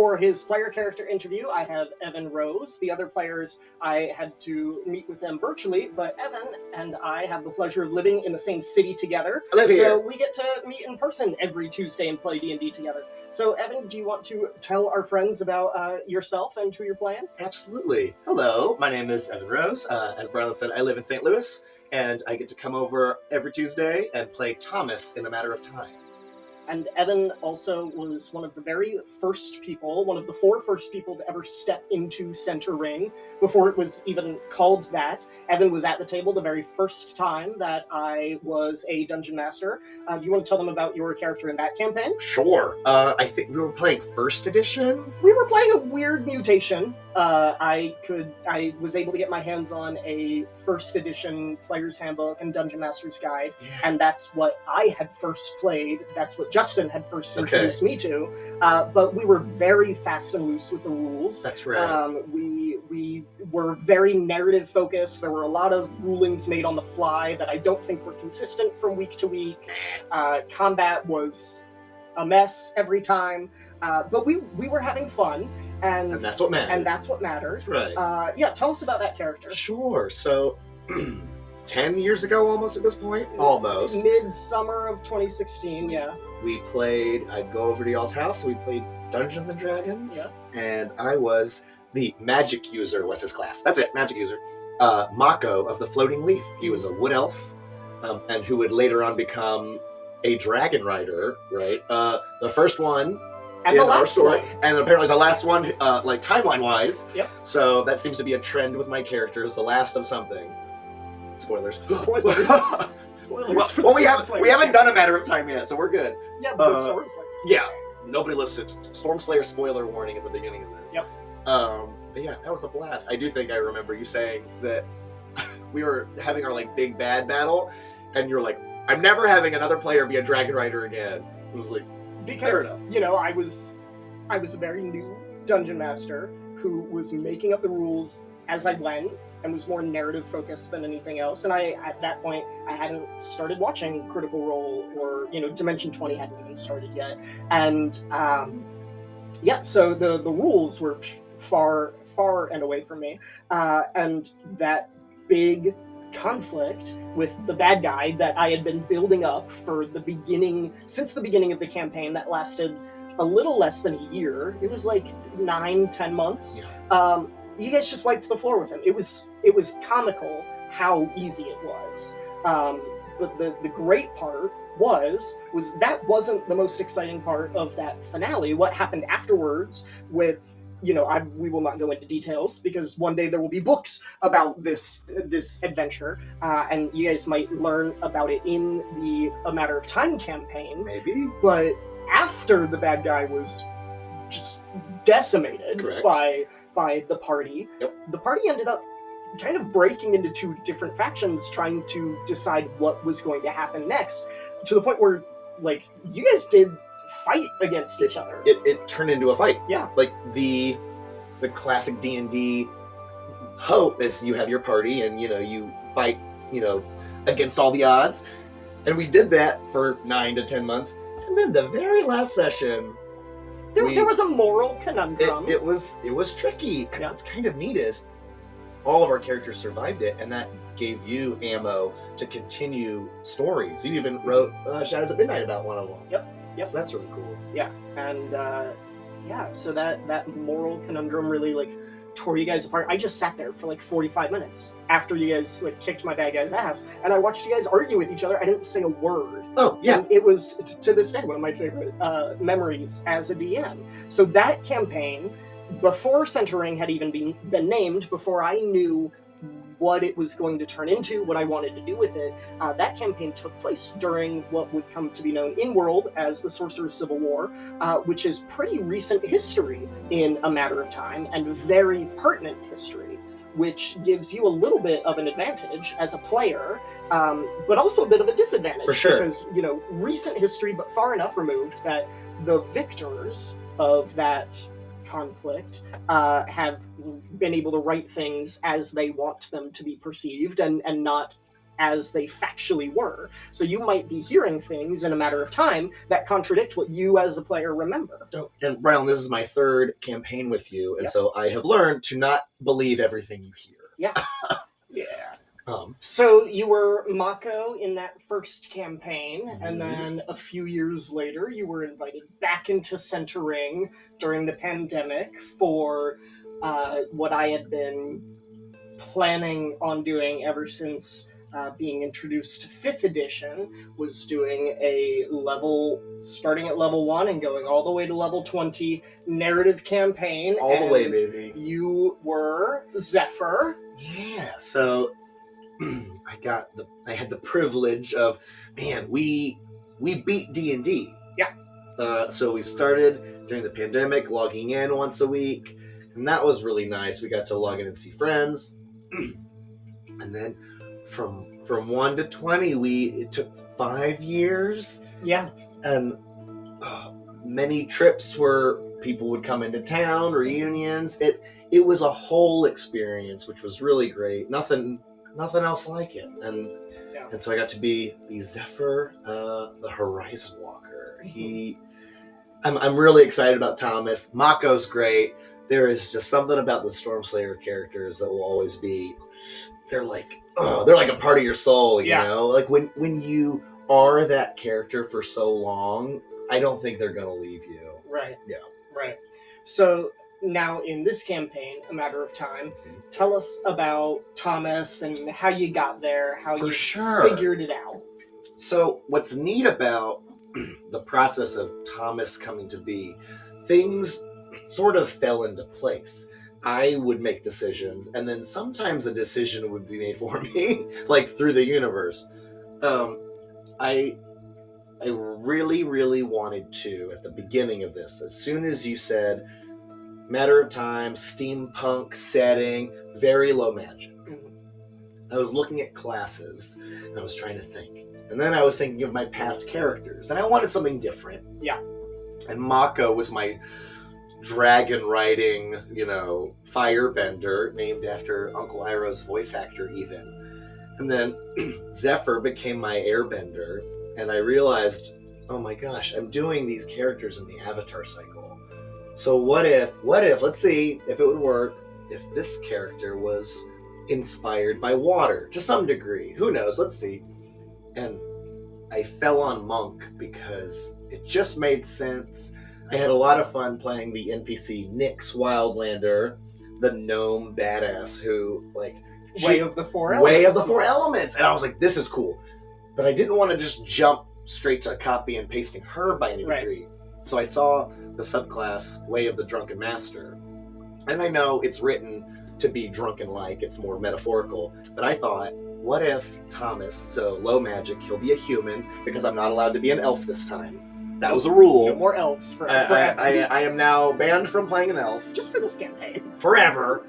for his player character interview, I have Evan Rose. The other players, I had to meet with them virtually, but Evan and I have the pleasure of living in the same city together. I live here. So we get to meet in person every Tuesday and play D&D together. So Evan, do you want to tell our friends about yourself and who you're playing? Absolutely. Hello, my name is Evan Rose. As Brian said, I live in St. Louis, and I get to come over every Tuesday and play Thaumas in A Matter of Time. And Evan also was one of the very first people, one of the 4 first people to ever step into Center Ring before it was even called that. Evan was at the table the very first time that I was a Dungeon Master. Do you want to tell them about your character in that campaign? Sure. I think we were playing First Edition. We were playing a weird mutation. I was able to get my hands on a First Edition Player's Handbook and Dungeon Master's Guide, and that's what I had first played. That's what Justin had first introduced me to. But we were very fast and loose with the rules. That's right. We were very narrative focused. There were a lot of rulings made on the fly that I don't think were consistent from week to week. Combat was a mess every time. But we were having fun, and that's what mattered. And that's what mattered. That's right. Yeah, tell us about that character. Sure. So, 10 years ago, almost at this point, almost midsummer of 2016. Yeah. We played. I'd go over to y'all's house. We played Dungeons and Dragons, and I was the magic user. Was his class? That's it, magic user. Mako of the Floating Leaf. He was a wood elf, and who would later on become a dragon rider. Right. The first one. And the last story. And apparently the last one, like timeline-wise. Yep. So that seems to be a trend with my characters, the last of something. Spoilers. Spoilers. Spoilers. Well, we haven't done A Matter of Time yet, so we're good. Yeah, but Stormslayer. Yeah. Nobody listens. Stormslayer spoiler warning at the beginning of this. Yep. But yeah, that was a blast. I do think I remember you saying that we were having our like big bad battle, and you were like, I'm never having another player be a dragon rider again. It was like, because I was a very new dungeon master who was making up the rules as I went and was more narrative focused than anything else. And at that point I hadn't started watching Critical Role, or Dimension 20 hadn't even started yet. And so the rules were far and away from me. And that big conflict with the bad guy that I had been building up since the beginning of the campaign, that lasted a little less than a year. It was like 9-10 months. You guys just wiped the floor with him. It was comical how easy it was. But the great part was that wasn't the most exciting part of that finale. What happened afterwards with we will not go into details, because one day there will be books about this adventure, and you guys might learn about it in the A Matter of Time campaign. Maybe. But after the bad guy was just decimated by the party, the party ended up kind of breaking into 2 different factions, trying to decide what was going to happen next, to the point where, like, you guys did fight against each other. It turned into a fight. Yeah. Like the classic D&D hope is you have your party and you fight against all the odds, and we did that for 9 to 10 months, and then the very last session there was a moral conundrum. It was tricky, and what's kind of neat is all of our characters survived it, and that gave you ammo to continue stories. You even wrote Shadows at Midnight about one of them. Yep. So that's really cool. Yeah, and so that moral conundrum really like tore you guys apart. I just sat there for like 45 minutes after you guys like kicked my bad guy's ass, and I watched you guys argue with each other. I didn't say a word. Oh, yeah. And it was, to this day, one of my favorite memories as a DM. So that campaign, before Centering had even been named, before I knew what it was going to turn into, what I wanted to do with it, that campaign took place during what would come to be known in-world as the Sorcerer's Civil War, which is pretty recent history in A Matter of Time, and very pertinent history, which gives you a little bit of an advantage as a player, but also a bit of a disadvantage. For sure. Because, recent history, but far enough removed that the victors of that conflict have been able to write things as they want them to be perceived, and not as they factually were. So you might be hearing things in a matter of time that contradict what you as a player remember. Oh, and Brown, this is my third campaign with you, and so I have learned to not believe everything you hear. Yeah. Yeah. So you were Mako in that first campaign, and then a few years later, you were invited back into Centering during the pandemic for what I had been planning on doing ever since being introduced to 5th edition, was doing a level, starting at level 1 and going all the way to level 20 narrative campaign. All the way, baby. You were Zephyr. Yeah, so I had the privilege of, man, we beat D&D. Yeah. So we started during the pandemic, logging in once a week, and that was really nice. We got to log in and see friends. And then from 1 to 20, it took 5 years. Yeah. And many trips where people would come into town, reunions. It was a whole experience, which was really great. Nothing else like it. And so I got to be Zephyr, the Horizon Walker. I'm really excited about Thaumas. Mako's great. There is just something about the Stormslayer characters that will always be. They're like a part of your soul, you know. Like when you are that character for so long, I don't think they're gonna leave you. Right. Yeah. Right. So now in this campaign, A Matter of Time, tell us about Thaumas and how you got there, how you figured it out. So what's neat about the process of Thaumas coming to be, things sort of fell into place. I would make decisions, and then sometimes a decision would be made for me, like through the universe. I really, really wanted to, at the beginning of this, as soon as you said, Matter of Time, steampunk setting, very low magic. I was looking at classes, and I was trying to think. And then I was thinking of my past characters, and I wanted something different. Yeah. And Mako was my dragon riding, firebender, named after Uncle Iroh's voice actor even. And then Zephyr became my airbender, and I realized, oh my gosh, I'm doing these characters in the Avatar cycle. So what if, let's see if it would work, if this character was inspired by water, to some degree. Who knows? Let's see. And I fell on Monk because it just made sense. I had a lot of fun playing the NPC Nyx Wildlander, the gnome badass who, Way of the Four Elements. And I was like, this is cool. But I didn't want to just jump straight to copy and pasting her by any degree. So I saw the subclass Way of the Drunken Master. And I know it's written to be drunken-like, it's more metaphorical. But I thought, what if Thaumas, so low magic, he'll be a human, because I'm not allowed to be an elf this time. That was a rule. No more elves forever. I am now banned from playing an elf. Just for this campaign. Forever.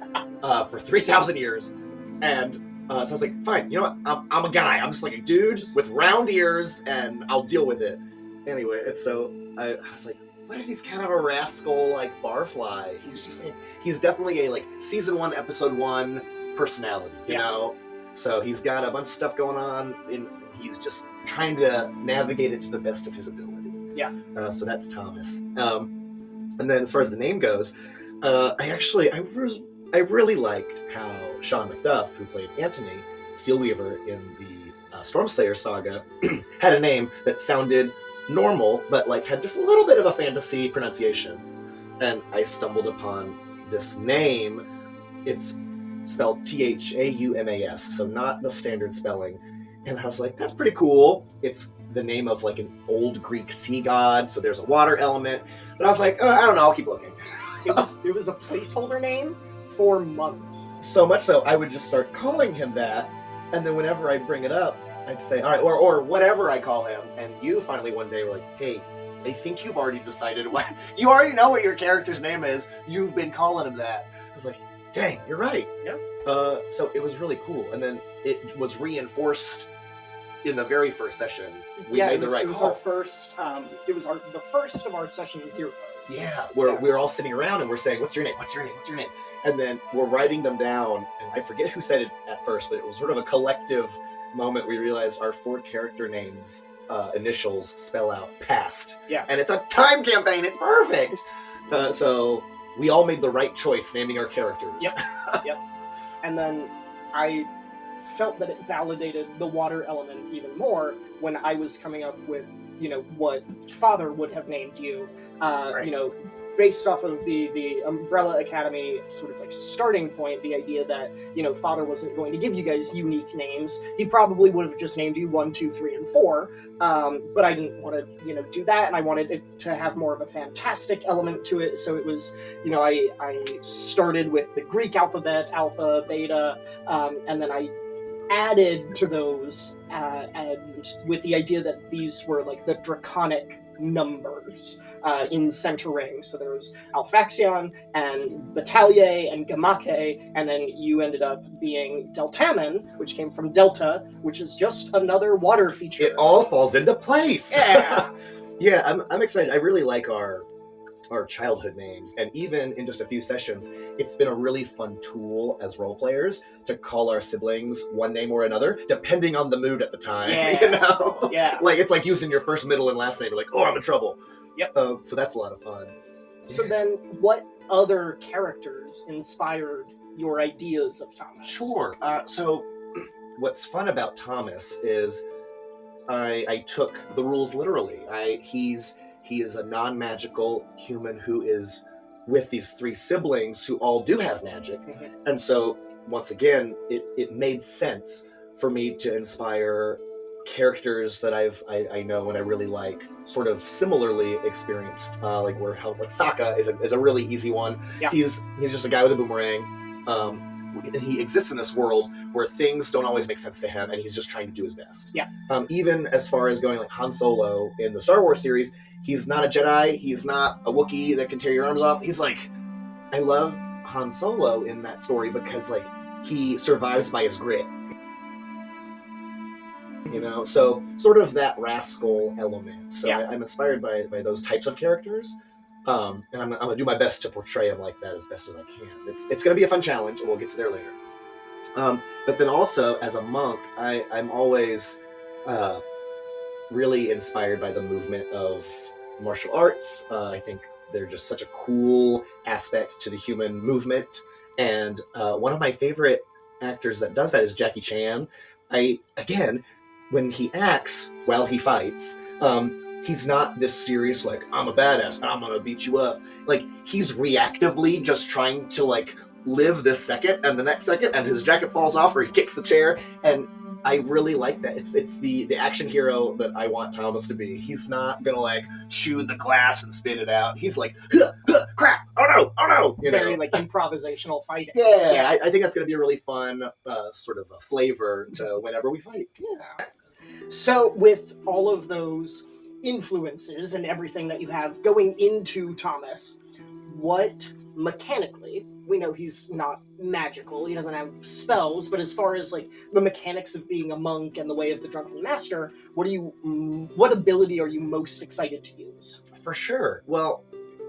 For 3,000 years. And so I was like, fine, you know what? I'm a guy. I'm just like a dude with round ears, and I'll deal with it. Anyway, and so I was like, what if he's kind of a rascal like Barfly? He's definitely a season 1, episode 1 personality, you know? So he's got a bunch of stuff going on, and he's just trying to navigate it to the best of his ability. Yeah. So that's Thaumas. And then as far as the name goes, I really liked how Sean McDuff, who played Antony Steelweaver in the Stormslayer saga, had a name that sounded normal, but had just a little bit of a fantasy pronunciation. And I stumbled upon this name. It's spelled Thaumas, so not the standard spelling. And I was like, that's pretty cool. It's the name of an old Greek sea god, so there's a water element. But I was like, I don't know, I'll keep looking. It was a placeholder name for months. So much so, I would just start calling him that, and then whenever I bring it up, I'd say, all right, or whatever I call him, and you finally one day were like, hey, I think you've already decided what, you already know what your character's name is, you've been calling him that. I was like, dang, you're right. Yeah. So it was really cool, and then it was reinforced in the very first session. We made the right call. It was our first, the first of our session 0. Yeah, we're all sitting around and we're saying, what's your name? What's your name? What's your name? And then we're writing them down, and I forget who said it at first, but it was sort of a collective moment we realized our 4 character names initials spell out past. Yeah. And it's a time campaign. It's perfect. So we all made the right choice naming our characters. Yep. And then I felt that it validated the water element even more when I was coming up with, what Father would have named you. Right. Based off of the Umbrella Academy sort of like starting point, the idea that, Father wasn't going to give you guys unique names. He probably would have just named you 1, 2, 3, and 4. But I didn't want to, do that, and I wanted it to have more of a fantastic element to it. So it was, I started with the Greek alphabet, alpha, beta, and then I added to those, and with the idea that these were like the draconic numbers in centering. So there was Alphaxion and Battalier and Gamake, and then you ended up being Deltamen, which came from Delta, which is just another water feature. It all falls into place. Yeah. Yeah, I'm excited. I really like our childhood names, and even in just a few sessions, it's been a really fun tool as role players to call our siblings one name or another, depending on the mood at the time. Yeah. Yeah. Like it's like using your first, middle, and last name. You're like, oh, I'm in trouble. Yep. So that's a lot of fun. So then, what other characters inspired your ideas of Thaumas? Sure. So what's fun about Thaumas is I took the rules literally. He is a non-magical human who is with these 3 siblings who all do have magic. Mm-hmm. And so, once again, it made sense for me to inspire characters that I know and I really like, sort of similarly experienced. Like Sokka is a really easy one. Yeah. He's just a guy with a boomerang. And he exists in this world where things don't always make sense to him, and he's just trying to do his best. Yeah. Even as far as going like Han Solo in the Star Wars series, he's not a Jedi, he's not a Wookiee that can tear your arms off. He's like, I love Han Solo in that story because like he survives by his grit. So sort of that rascal element. So Yeah. I'm inspired by those types of characters. And I'm gonna do my best to portray him like that as best as I can. It's gonna be a fun challenge, and we'll get to there later. But then also as a monk, I'm always really inspired by the movement of martial arts. I think they're just such a cool aspect to the human movement. And one of my favorite actors that does that is Jackie Chan. When he acts while he fights, he's not this serious, like, I'm a badass and I'm gonna beat you up. Like, he's reactively just trying to, like, live this second and the next second, and his jacket falls off or he kicks the chair, and I really like that. It's the action hero that I want Thaumas to be. He's not gonna, like, chew the glass and spit it out. He's like, huh, huh, crap, oh no, Very, like, improvisational fighting. Yeah. I think that's gonna be a really fun sort of a flavor to whenever we fight. Yeah. So with all of those influences and everything that you have going into Thaumas, what mechanically, we know he's not magical, he doesn't have spells, but as far as like the mechanics of being a monk and the way of the Drunken Master, what ability are you most excited to use? For sure. Well,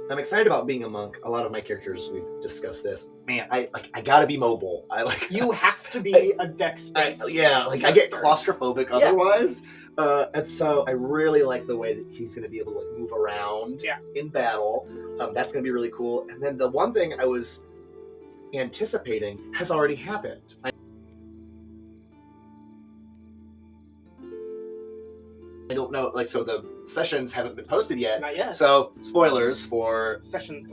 I'm excited about being a monk. A lot of my characters, we've discussed this. Man, I gotta be mobile. You have to be a dex-based. I get claustrophobic otherwise. And so I really like the way that he's going to be able to like move around in battle. That's going to be really cool. And then the one thing I was anticipating has already happened. I don't know, like, so the sessions haven't been posted yet. Not yet. So spoilers for Session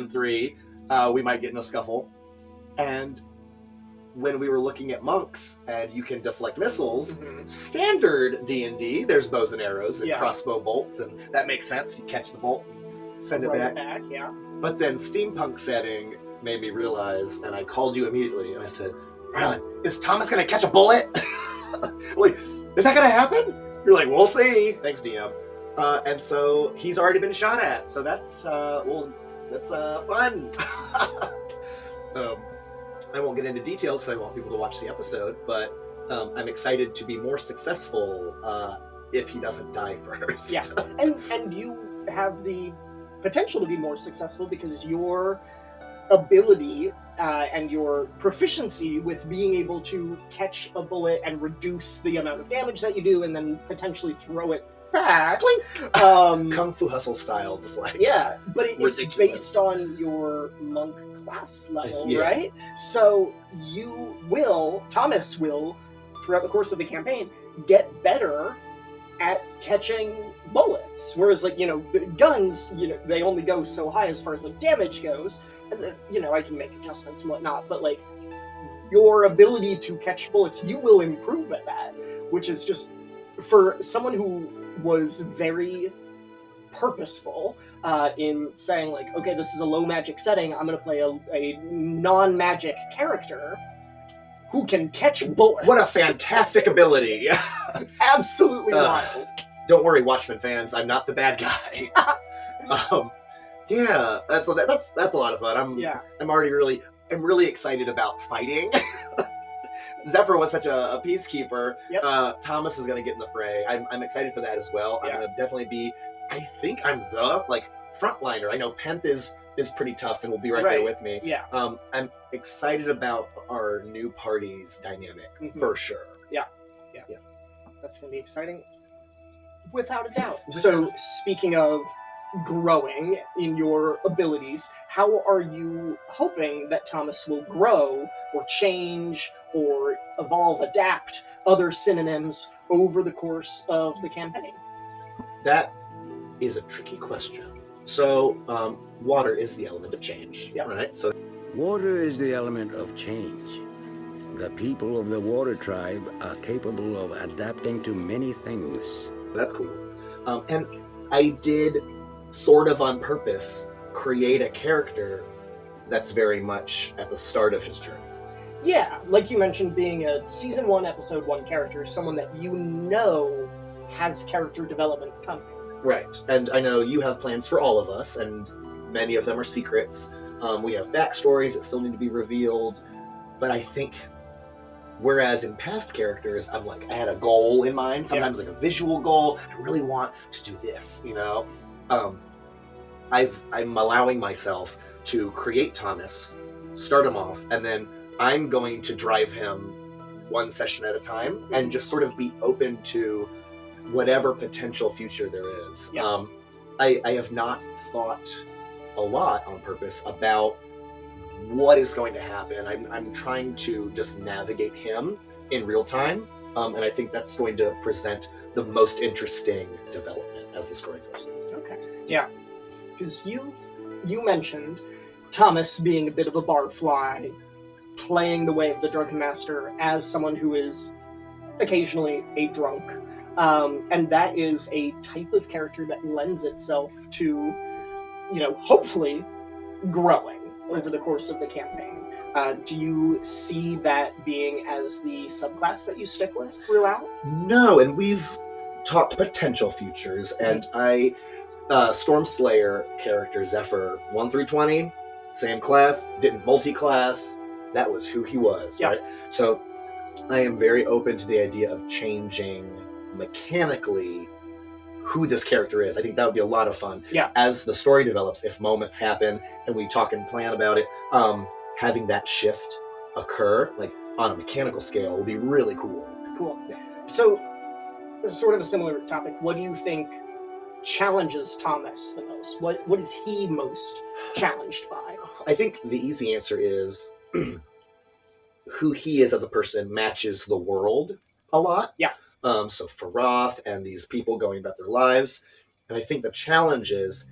3. We might get in a scuffle. And when we were looking at monks and you can deflect missiles, standard D&D, there's bows and arrows and crossbow bolts, and that makes sense. You catch the bolt, send it back. Yeah. But then steampunk setting made me realize, and I called you immediately, and I said, Rylan, is Thaumas going to catch a bullet? Like, is that going to happen? You're like, we'll see. Thanks, DM. And so he's already been shot at, so that's fun. I won't get into details because I want people to watch the episode, but I'm excited to be more successful if he doesn't die first. Yeah, and you have the potential to be more successful because your ability and your proficiency with being able to catch a bullet and reduce the amount of damage that you do, and then potentially throw it back. Kung Fu Hustle style, just like yeah, but it's ridiculous. based on your monk class level, Yeah. right? So Thomas will, throughout the course of the campaign, get better at catching bullets, whereas like the guns, they only go so high as far as like damage goes, and then, I can make adjustments and whatnot, but like your ability to catch bullets, you will improve at that, which is just, for someone who was very purposeful in saying like, okay, this is a low magic setting, I'm going to play a non-magic character who can catch bullets. What a fantastic ability! Absolutely wild. Don't worry, Watchmen fans, I'm not the bad guy. Yeah, that's a lot of fun. I'm really excited about fighting. Zephyr was such a peacekeeper. Yep. Thaumas is going to get in the fray. I'm excited for that as well. Yeah. I'm going to definitely be. I think I'm the frontliner. I know Penth is pretty tough and will be right there with me. Yeah. I'm excited about our new party's dynamic for sure. Yeah. That's going to be exciting, without a doubt. So speaking of growing in your abilities, how are you hoping that Thaumas will grow or change or evolve, adapt, other synonyms over the course of the campaign? That is a tricky question. So, water is the element of change, right? So, water is the element of change. The people of the water tribe are capable of adapting to many things. That's cool. And I did, sort of on purpose, create a character that's very much at the start of his journey. Yeah, like you mentioned, being a Season 1, Episode 1 character, someone that has character development coming. Right, and I know you have plans for all of us, and many of them are secrets. We have backstories that still need to be revealed, but I think, whereas in past characters, I had a goal in mind, sometimes like a visual goal, I really want to do this, I'm allowing myself to create Thaumas, start him off, and then I'm going to drive him one session at a time and just sort of be open to whatever potential future there is. Yeah. I have not thought a lot on purpose about what is going to happen. I'm trying to just navigate him in real time, and I think that's going to present the most interesting development as the story goes. Okay, yeah. Because you mentioned Thaumas being a bit of a barfly, playing the way of the Drunken Master as someone who is occasionally a drunk. And that is a type of character that lends itself to, hopefully growing over the course of the campaign. Do you see that being as the subclass that you stick with throughout? No, and we've talked potential futures, and Stormslayer character Zephyr, 1 through 20, same class, didn't multi-class, that was who he was, right? So I am very open to the idea of changing mechanically who this character is. I think that would be a lot of fun. Yeah. As the story develops, if moments happen and we talk and plan about it, having that shift occur, on a mechanical scale, will be really cool. Cool. Yeah. So, sort of a similar topic, what do you think challenges Thaumas the most? What is he most challenged by? I think the easy answer is who he is as a person matches the world a lot. Yeah. So Faroth and these people going about their lives. And I think the challenge is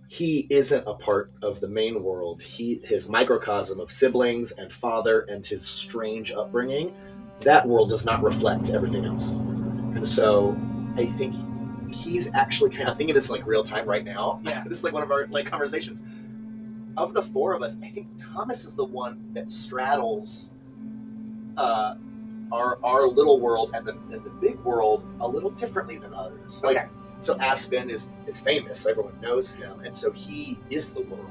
he isn't a part of the main world. His microcosm of siblings and father and his strange upbringing, that world does not reflect everything else. And so I think he's actually kind of thinking this real time right now. Yeah. This is one of our conversations. Of the four of us, I think Thaumas is the one that straddles our little world and the big world a little differently than others. Okay. So Aspen is famous, so everyone knows him, and so he is the world,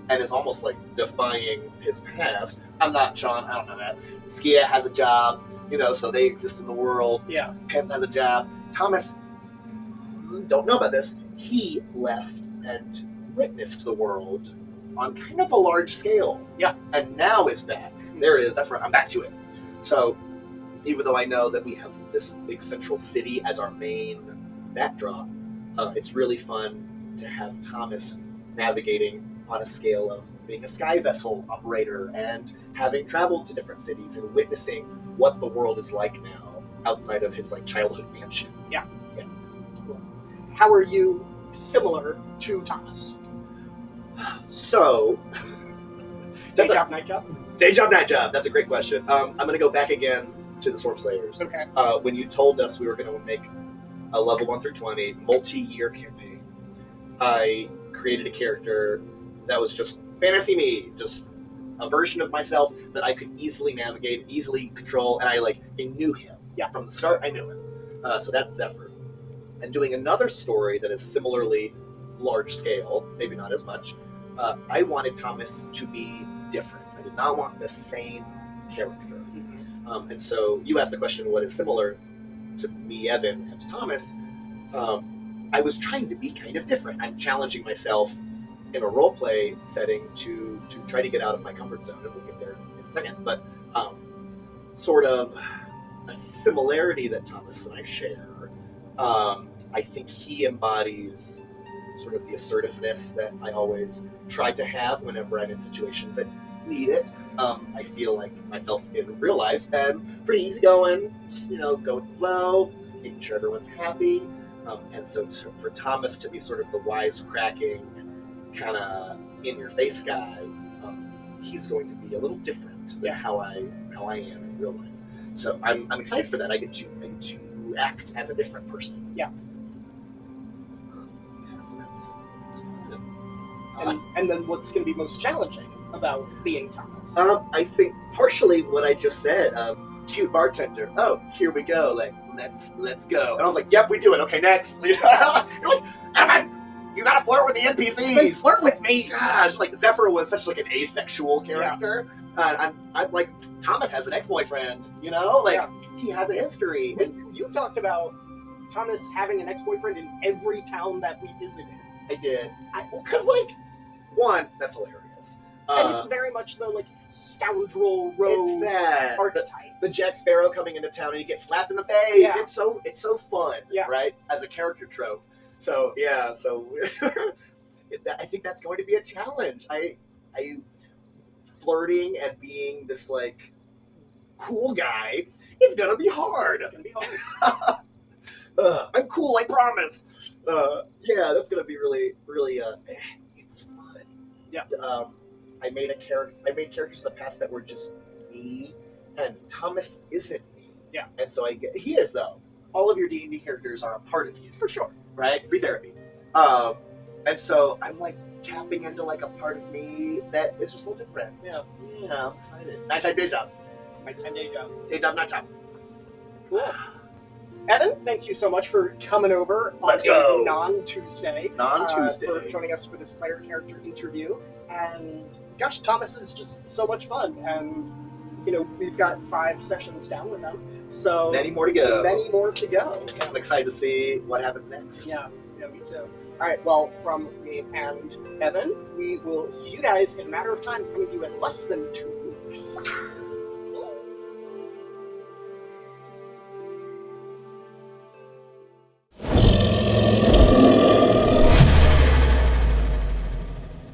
and is almost defying his past. I'm not John, I don't know that. Skia has a job, so they exist in the world. Yeah. Penth has a job. Thaumas, don't know about this, he left and witnessed the world on kind of a large scale. Yeah. And now is back. There it is. That's right. I'm back to it. So even though I know that we have this big central city as our main backdrop, it's really fun to have Thaumas navigating on a scale of being a sky vessel operator and having traveled to different cities and witnessing what the world is like now outside of his like childhood mansion. Yeah. Cool. How are you similar to Thaumas? So, Day job, night job? Day job, night job. That's a great question. I'm going to go back again to the Storm Slayers. Okay. When you told us we were going to make a level 1 through 20 multi-year campaign, I created a character that was just fantasy me, just a version of myself that I could easily navigate, easily control, and I knew him. Yeah. From the start, I knew him. So that's Zephyr. And doing another story that is similarly large scale, maybe not as much, I wanted Thaumas to be different. I did not want the same character. Mm-hmm. And so you asked the question, what is similar to me, Evan, and to Thaumas? I was trying to be kind of different. I'm challenging myself in a role play setting to try to get out of my comfort zone, and we'll get there in a second. But sort of a similarity that Thaumas and I share. I think he embodies sort of the assertiveness that I always try to have whenever I'm in situations that need it. I feel like myself in real life and pretty easygoing, just go with the flow, making sure everyone's happy. And so for Thaumas to be sort of the wisecracking, kind of in-your-face guy, he's going to be a little different than how I am in real life. So I'm excited for that. I get to act as a different person. Yeah. So that's fun. And then what's going to be most challenging about being Thaumas? I think partially what I just said. Cute bartender. Oh, here we go. Let's go. And I was like, yep, we do it. Okay, next. You're like, Evan, you gotta flirt with the NPCs. Then flirt with me. Gosh, Zephyr was such an asexual character. I'm like, Thaumas has an ex-boyfriend. He has a history. And You talked about Thaumas having an ex-boyfriend in every town that we visited. I did. Because one, that's hilarious. And it's very much the scoundrel rogue archetype. The Jack Sparrow coming into town and he gets slapped in the face. Yeah. It's so fun, right? As a character trope. So I think that's going to be a challenge. I flirting and being this cool guy is gonna be hard. It's gonna be hard. I'm cool, I promise. That's gonna be really, really. It's fun. Yeah. I made characters in the past that were just me, and Thaumas isn't me. Yeah. And so he is though. All of your D&D characters are a part of you for sure, right? Free therapy. And so I'm tapping into a part of me that is just a little different. Yeah, I'm excited. Nighttime, day job. Nighttime, day job. Day job, nighttime. Cool. Evan, thank you so much for coming over Let's on go. non-Tuesday. Non-Tuesday. For joining us for this player character interview. And gosh, Thaumas is just so much fun. And, we've got 5 sessions down with him. So Many more to go. Many more to go. I'm excited to see what happens next. Yeah, me too. All right, well, from me and Evan, we will see you guys in a matter of time, coming to you in less than 2 weeks.